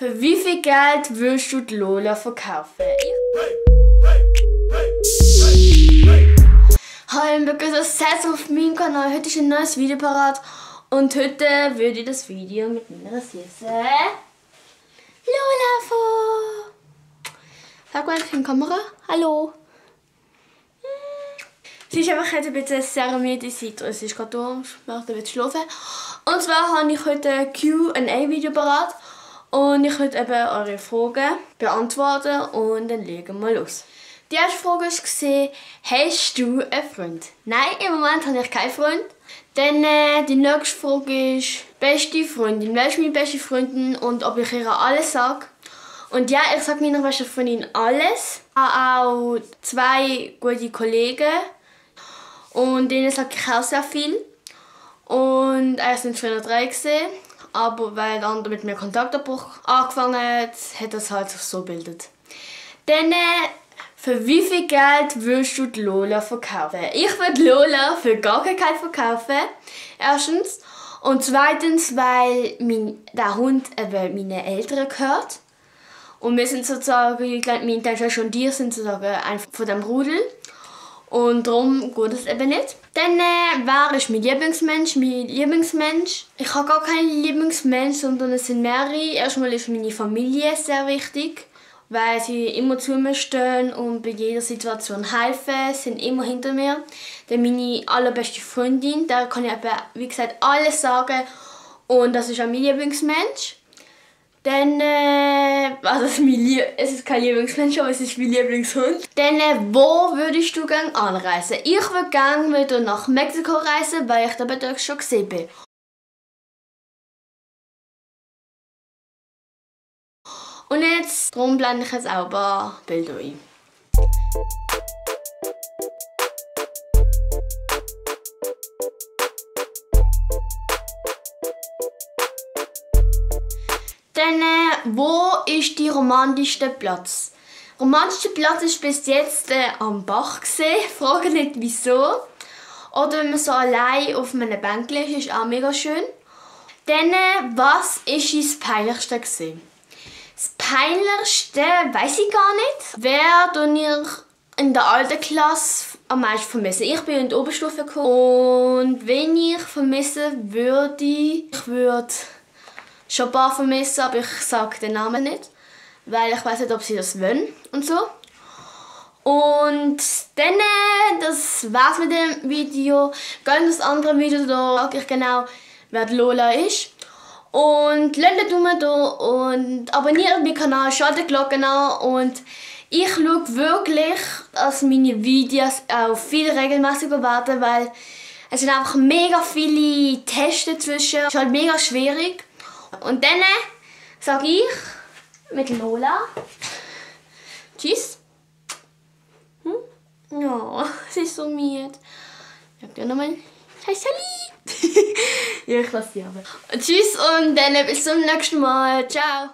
Für wie viel Geld würdest du die Lola verkaufen? Hallo und begrüßt euch auf meinem Kanal. Heute ist ein neues Video parat und heute würde ich das Video mit meiner süßen Lola vor. Sag mal in die Kamera. Hallo. Sie ist einfach ein bisschen sehr müde, sie ist gerade da, ich möchte ein bisschen schlafen. Und zwar habe ich heute ein Q&A-Video parat und ich werde eben eure Fragen beantworten und dann legen wir los. Die erste Frage war, hast du einen Freund? Nein, im Moment habe ich keinen Freund. Dann die nächste Frage ist, beste Freundin. Wer ist meine beste Freundin und ob ich ihr alles sage? Und ja, ich sage meiner besten Freundin alles. Ich habe auch 2 gute Kollegen und denen sage ich auch sehr viel. Und erst sind es früher 3 gesehen, aber weil der andere mit mir Kontaktabbruch angefangen hat, hat das halt sich so gebildet. Dann für wie viel Geld würdest du die Lola verkaufen? Ich würde Lola für gar kein Geld verkaufen. Erstens. Und zweitens, weil der Hund eben meinen Eltern gehört. Und wir sind sozusagen, ich glaube, meine Schwester und die sind sozusagen einfach von dem Rudel. Und darum geht es eben nicht. Dann, wer ist mein Lieblingsmensch? Mein Lieblingsmensch? Ich habe gar keinen Lieblingsmensch, sondern es sind mehrere. Erstmal ist meine Familie sehr wichtig, weil sie immer zu mir stehen und bei jeder Situation helfen, sind immer hinter mir. Dann meine allerbeste Freundin, da kann ich eben, wie gesagt, alles sagen und das ist auch mein Lieblingsmensch. Dann, also es ist kein Lieblingsmensch, aber es ist mein Lieblingshund. Dann, wo würdest du gerne anreisen? Ich würde gerne wieder nach Mexiko reisen, weil ich da dort schon gesehen bin. Und jetzt, darum blende ich jetzt auch ein paar Bilder ein. Dann, wo ist die romantischste Platz? Der romantischste Platz ist bis jetzt am Bach gesehen. Frage nicht wieso. Oder wenn man so allein auf einem Bänkchen ist, ist auch mega schön. Dann, was ist das Peinlichste gewesen? Das Peinlichste weiß ich gar nicht. Wer tue ich in der alten Klasse am meisten vermissen? Ich bin in die Oberstufe gekommen und wenn ich vermissen würde, ich würde schon ein paar vermissen, aber ich sage den Namen nicht, weil ich weiß nicht, ob sie das wollen und so. Und dann, das war's mit dem Video. Geht in das andere Video, da sage ich genau, wer die Lola ist. Und lasst einen Daumen da und abonniert meinen Kanal, schaltet die Glocke an und ich schaue wirklich, dass meine Videos auch viel regelmäßiger werden, weil es sind einfach mega viele Tests dazwischen. Es ist halt mega schwierig. Und dann sage ich mit Lola tschüss. Ja, sie ist so müde. Ich sag dir nochmal hey Sally. Ja, ich lasse sie aber. Tschüss und dann bis zum nächsten Mal. Ciao.